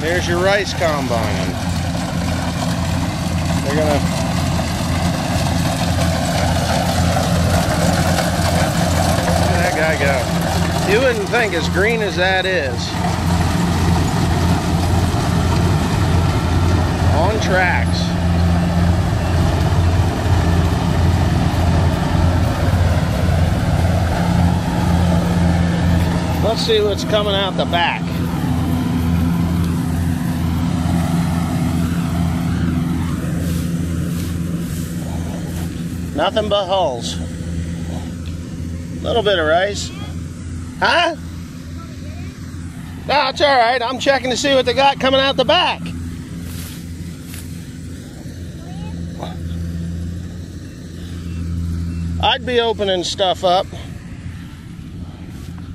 There's your rice combine. They're gonna. Look at that guy go. You wouldn't think, as green as that is, on tracks. Let's see what's coming out the back. Nothing but hulls. Little bit of rice. Huh? No, it's all right. I'm checking to see what they got coming out the back. I'd be opening stuff up.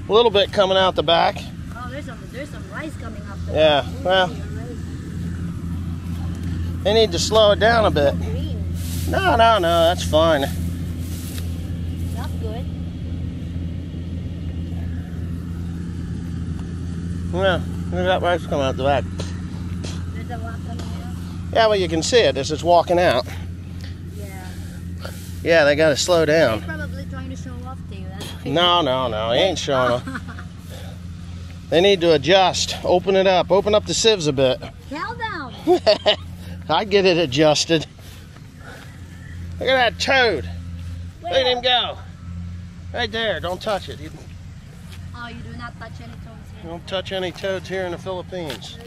A little bit coming out the back. Oh, there's some rice coming up there. Yeah, well, they need to slow it down a bit. No, that's fine. Not good. Yeah, look at that rice coming out the back. There's a lot coming out. Yeah, well, you can see it as it's walking out. Yeah. Yeah, they got to slow down. They're probably trying to show off to you. No, he ain't showing off. They need to adjust. Open it up. Open up the sieves a bit. Tell them. I get it adjusted. Look at that toad. Look at him go. Right there. Don't touch it. Oh, you do not touch any toads here. Don't touch any toads here in the Philippines.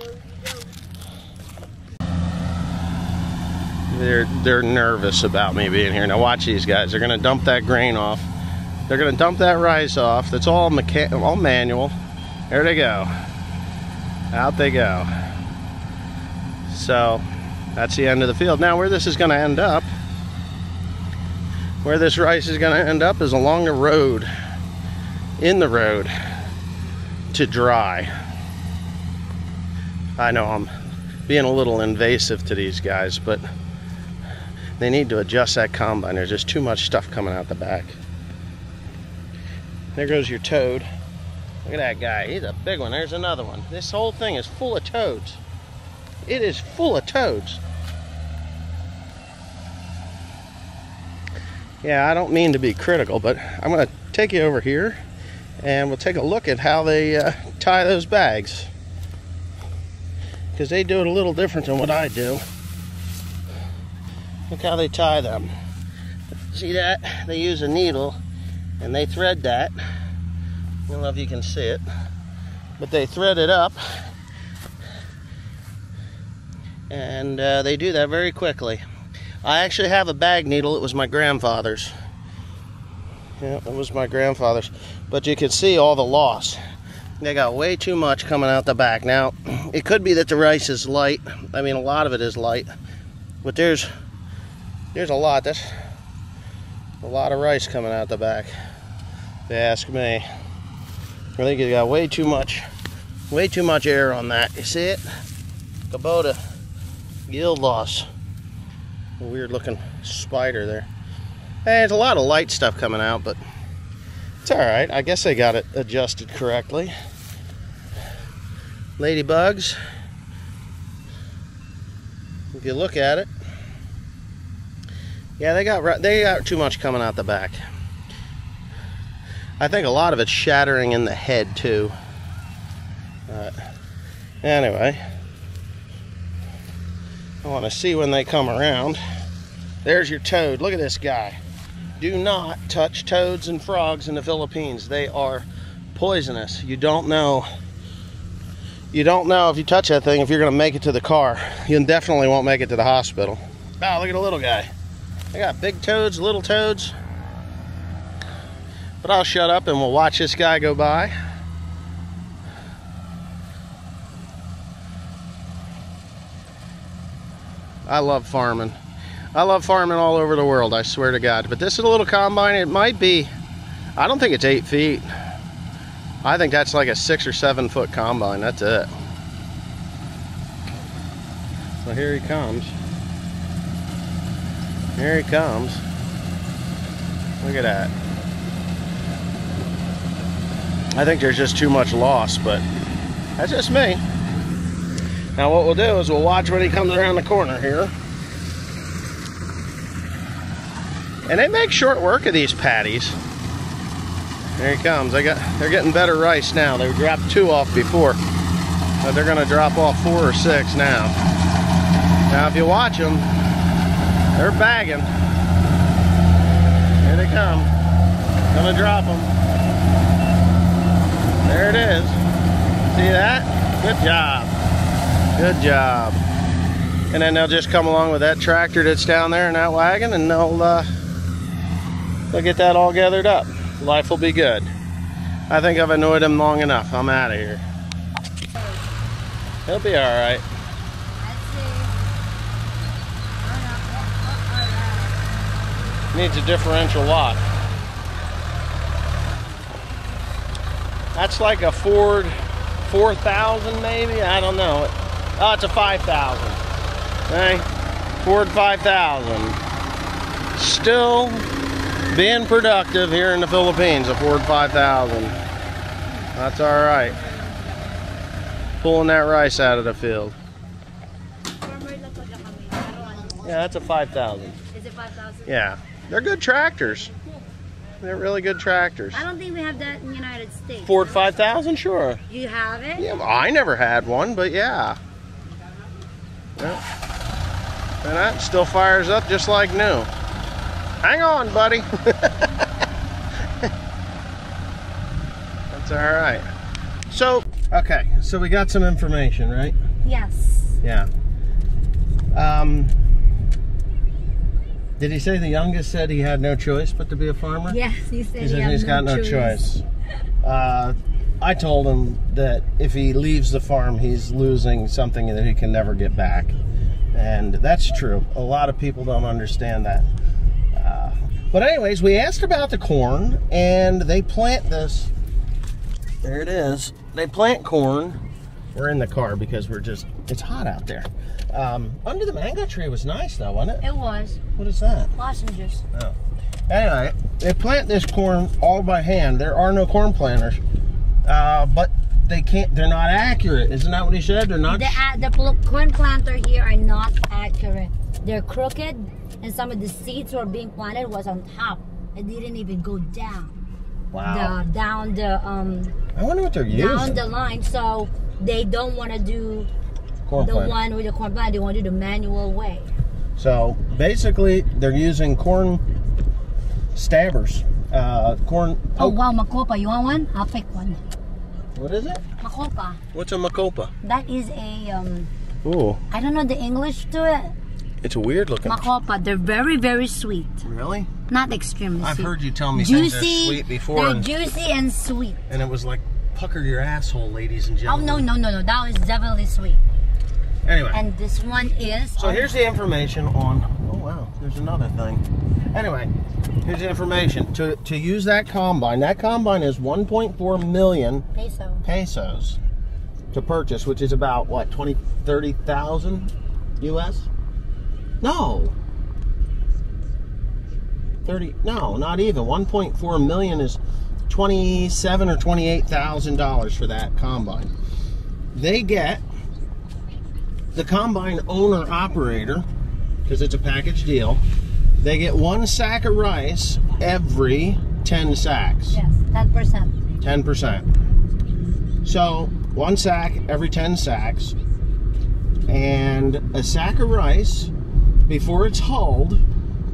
They're nervous about me being here. Now watch these guys. They're going to dump that grain off. They're going to dump that rice off. That's all manual. There they go. Out they go. So that's the end of the field. Now where this is going to end up, where this rice is going to end up is along the road, in the road, to dry. I know I'm being a little invasive to these guys, but they need to adjust that combine. There's just too much stuff coming out the back. There goes your toad. Look at that guy. He's a big one. There's another one. This whole thing is full of toads. It is full of toads. Yeah, I don't mean to be critical, but I'm going to take you over here and we'll take a look at how they tie those bags. Because they do it a little different than what I do. Look how they tie them. See that? They use a needle and they thread that. I don't know if you can see it, but they thread it up and they do that very quickly. I actually have a bag needle. It was my grandfather's. Yeah, it was my grandfather's. But you can see all the loss. They got way too much coming out the back. Now, it could be that the rice is light. I mean, a lot of it is light. But there's a lot. That's a lot of rice coming out the back, if you ask me. I think you got way too much air on that. You see it? Kubota yield loss. A weird looking spider there. Hey, there's a lot of light stuff coming out, but it's alright. I guess they got it adjusted correctly. Ladybugs. If you look at it, yeah, they got too much coming out the back. I think a lot of it's shattering in the head too. Anyway, I want to see when they come around. There's your toad. Look at this guy. Do not touch toads and frogs in the Philippines. They are poisonous. You don't know if you touch that thing if you're going to make it to the car. You definitely won't make it to the hospital. Oh, look at the little guy. They got big toads, little toads. But I'll shut up and we'll watch this guy go by. I love farming. I love farming all over the world, I swear to God. But this is a little combine. It might be, I don't think it's 8 feet. I think that's like a 6 or 7 foot combine. That's it. So here he comes. Here he comes. Look at that. I think there's just too much loss, but that's just me. Now what we'll do is we'll watch when he comes around the corner here. And they make short work of these patties. There he comes. They're getting better rice now. They dropped 2 off before, but they're gonna drop off 4 or 6 now. Now if you watch them, they're bagging. Here they come. Gonna drop them. There it is. See that? Good job. Good job. And then they'll just come along with that tractor that's down there in that wagon, and they'll get that all gathered up. Life will be good. I think I've annoyed him long enough. I'm out of here. He'll be all right. Needs a differential lock. That's like a Ford 4000 maybe? I don't know. Oh, it's a 5000. Okay? Ford 5000. Still being productive here in the Philippines, a Ford 5000. That's all right. Pulling that rice out of the field. Yeah, that's a 5000. Is it 5,000? Yeah. They're good tractors. They're really good tractors. I don't think we have that in the United States. Ford 5000, sure. You have it? Yeah, I never had one, but yeah. Yeah. And that still fires up just like new. Hang on, buddy. That's all right. So, okay, so we got some information, right? Yes. Yeah. Did he say the youngest said he had no choice but to be a farmer? Yes, he said he's got no choice. I told him that if he leaves the farm, he's losing something that he can never get back. And that's true. A lot of people don't understand that. But anyways, we asked about the corn, and they plant this. There it is. They plant corn. We're in the car because it's hot out there. Under the mango tree was nice though, wasn't it? It was. What is that? Lozenges. Oh. Anyway, they plant this corn all by hand. There are no corn planters. But they're not accurate. Isn't that what he said? They're not. The corn planter here are not accurate. They're crooked, and some of the seeds were being planted was on top. It didn't even go down. Wow. Down the I wonder what they're using. Down the line, so they don't want to do corn the planter. one with the corn plant. They want to do the manual way. So basically, they're using corn stabbers. Corn. Oh wow, Macopa! You want one? I'll pick one. What is it? Macopa. What's a Macopa? That is a Ooh. I don't know the English to it. It's a weird looking. Macopa. They're very, very sweet. Really? Not extremely I've sweet. heard you tell me juicy, things are sweet before. They're juicy and sweet. And it was like, pucker your asshole, ladies and Oh gentlemen. no! That was definitely sweet. Anyway. And this one is. So here's the information on. Oh wow, there's another thing. Anyway, here's the information to use that combine. That combine is 1.4 million pesos to purchase, which is about what, 30,000 US? No. 30? No, not even. 1.4 million is $27,000 or $28,000 for that combine. They get the combine owner operator, because it's a package deal. They get 1 sack of rice every 10 sacks. Yes, 10%. 10%. So 1 sack every 10 sacks, and a sack of rice before it's hulled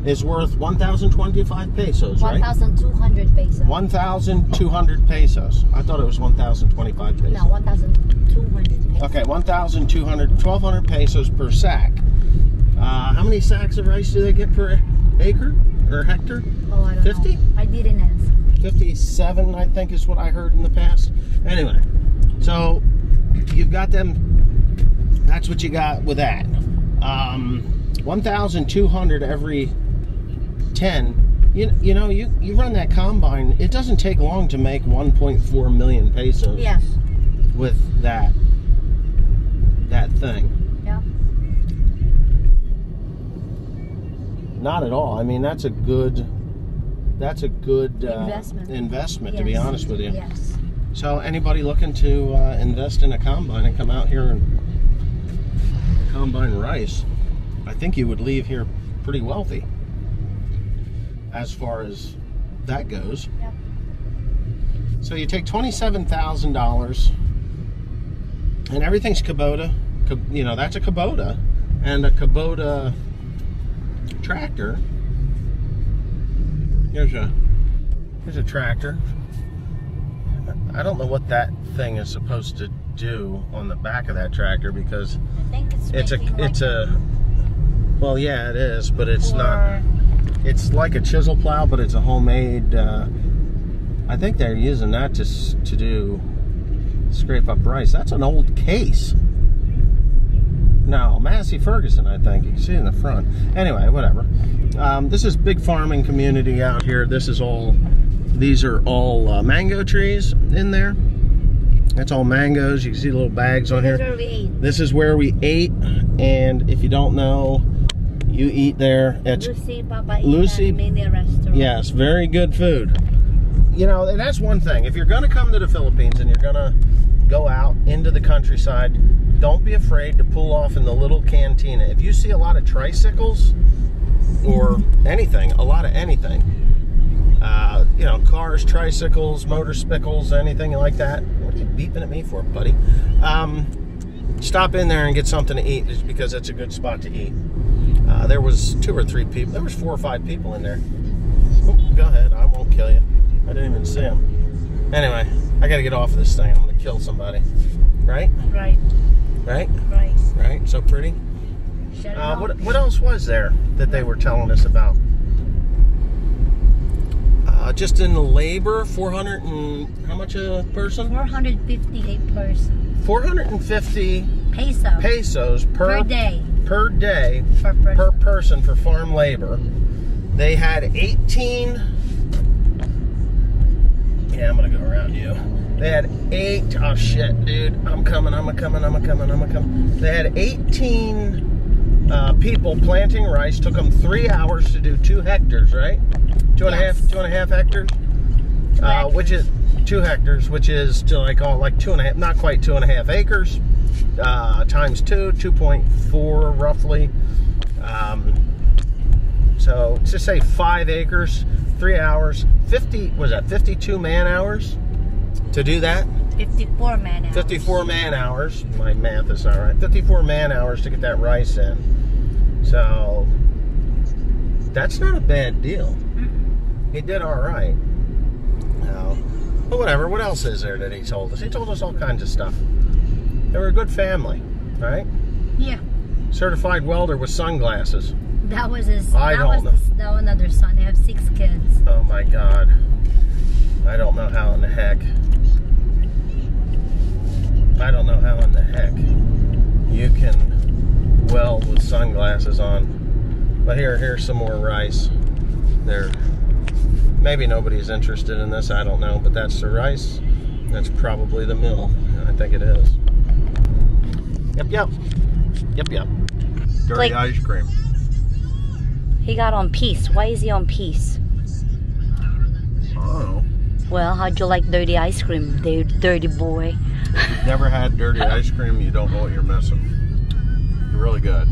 is worth 1,025 pesos, right? 1,200 pesos. 1,200 pesos. I thought it was 1,025 pesos. No, 1,200 pesos. Okay, 1,200 pesos per sack. How many sacks of rice do they get per acre or hectare? Oh, I don't 50? know. I didn't ask. 57, I think, is what I heard in the past. Anyway, so you've got them. That's what you got with that. 1,200 every 10. You know, you run that combine. It doesn't take long to make 1.4 million pesos. Yes. With that thing. Yeah. Not at all. I mean, that's a good investment, Yes. to be honest with you. Yes. So anybody looking to invest in a combine and come out here and combine rice, I think you would leave here pretty wealthy as far as that goes. Yep. So you take $27,000 and everything's Kubota. You know, that's a Kubota, and a Kubota tractor. Here's a tractor. I don't know what that thing is supposed to do on the back of that tractor, because I think well, yeah, it is, but it's not. It's like a chisel plow, but it's a homemade. I think they're using that to do scrape up rice. That's an old case. No, Massey Ferguson, I think. You can see it in the front. Anyway, whatever. This is big farming community out here. These are all mango trees in there. That's all mangoes. You can see the little bags on here. This is where we ate. And if you don't know, you eat there at Lucy Mini Restaurant. Yes, very good food. You know, and that's one thing. If you're going to come to the Philippines and you're going to go out into the countryside, don't be afraid to pull off in the little cantina. If you see a lot of tricycles or anything, a lot of anything, you know, cars, tricycles, motorcycles, anything like that. What are you beeping at me for, buddy? Stop in there and get something to eat, just because it's a good spot to eat. There was 2 or 3 people. There was 4 or 5 people in there. Oh, go ahead. I won't kill you. I didn't even see them. Anyway, I got to get off of this thing. I'm going to kill somebody. Right? Right. Right? Right. Right? So pretty. What else was there that they were telling us about? Just in the labor, 400 and how much a person? 450 a person. 450 pesos per day. Per day per person for farm labor. They had 18. Yeah, I'm gonna go around you. They had 8. Oh shit, dude! I'm coming. They had 18 people planting rice. Took them 3 hours to do 2 hectares, right? 2.5 hectares. Which is 2 hectares, which is still, I call it like 2.5, not quite 2.5 acres. Times 2.4 roughly. So just say 5 acres, 3 hours, 52 man hours to do that? 54 man hours. 54 man hours. My math is all right. 54 man hours to get that rice in. So that's not a bad deal. He did all right. But whatever. What else is there that he told us? He told us all kinds of stuff. They were a good family, right? Yeah. Certified welder with sunglasses. That was his. That was another son. They have 6 kids. Oh my God. I don't know how in the heck. You can weld with sunglasses on. But here's some more rice. There. Maybe nobody's interested in this. I don't know. But that's the rice. That's probably the mill. I think it is. Yep. Dirty ice cream. He got on Peace. Why is he on Peace? I don't know. Well, how'd you like dirty ice cream, dirty boy? If you've never had dirty ice cream, you don't know what you're missing. You're really good.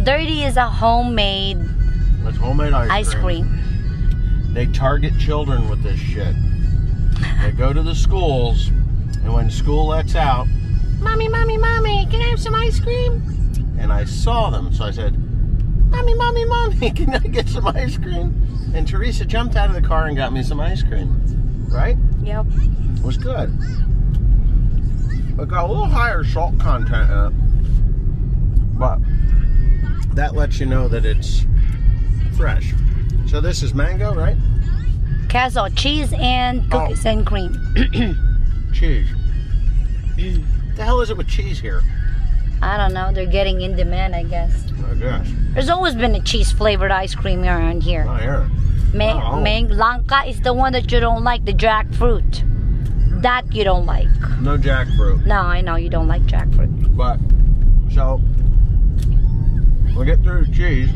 Dirty is a homemade. It's homemade ice cream. They target children with this shit. They go to the schools, and when school lets out, Mommy, can I have some ice cream? And I saw them, so I said, Mommy, can I get some ice cream? And Teresa jumped out of the car and got me some ice cream. Right? Yep. It was good. It got a little higher salt content in it. But that lets you know that it's fresh. So this is mango, right? Queso, cheese and cookies and cream. Cheese. The hell is it with cheese here? I don't know. They're getting in demand, I guess. I guess. There's always been a cheese-flavored ice cream around here. Not here. Blanca is the one that you don't like, the jackfruit. That you don't like. No jackfruit. No, I know you don't like jackfruit. But, so, we'll get through the cheese.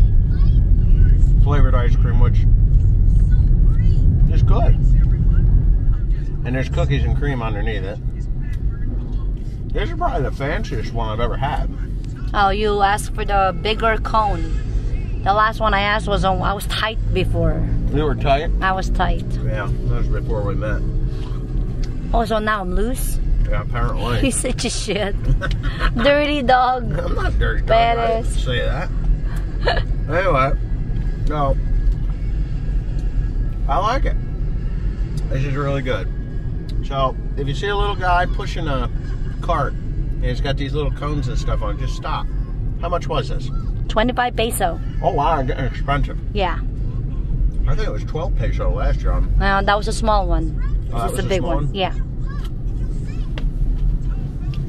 Flavored ice cream, which is good. And there's cookies and cream underneath it. This is probably the fanciest one I've ever had. Oh, you asked for the bigger cone. The last one I asked was on. I was tight before. You were tight? I was tight. Yeah, that was before we met. Oh, so now I'm loose? Yeah, apparently. He's such a shit. Dirty dog. I'm not dirty dog. I didn't say that. Anyway, no. I like it. This is really good. So, if you see a little guy pushing a cart, and it's got these little cones and stuff on it, just stop. How much was this? 25 peso. Oh wow, getting expensive. Yeah. I think it was 12 peso last year. Well, that was a small one. Oh, This is a big small one. Yeah.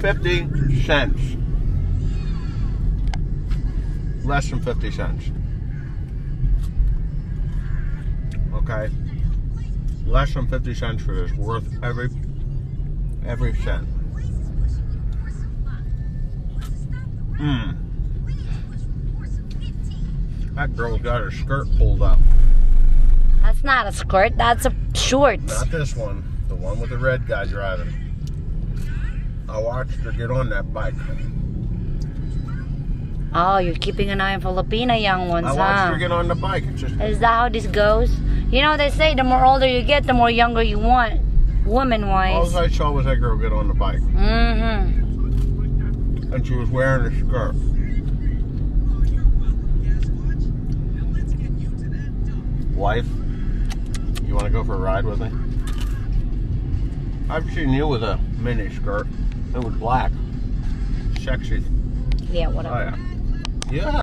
50 cents. Less than 50 cents. Okay. Less than 50 cents for this. Worth every cent. Mmm. That girl's got her skirt pulled up. That's not a skirt. That's a short. Not this one. The one with the red guy driving. I watched her get on that bike. Oh, you're keeping an eye on Filipina young ones, I watched her get on the bike. It's just... Is that how this goes? You know, they say the more older you get, the more younger you want, woman-wise. All I saw was that girl get on the bike. Mm-hmm. And she was wearing a skirt. Wife, you want to go for a ride with me? I've seen you with a mini skirt. It was black. Sexy. Yeah, whatever. Oh, yeah. Yeah.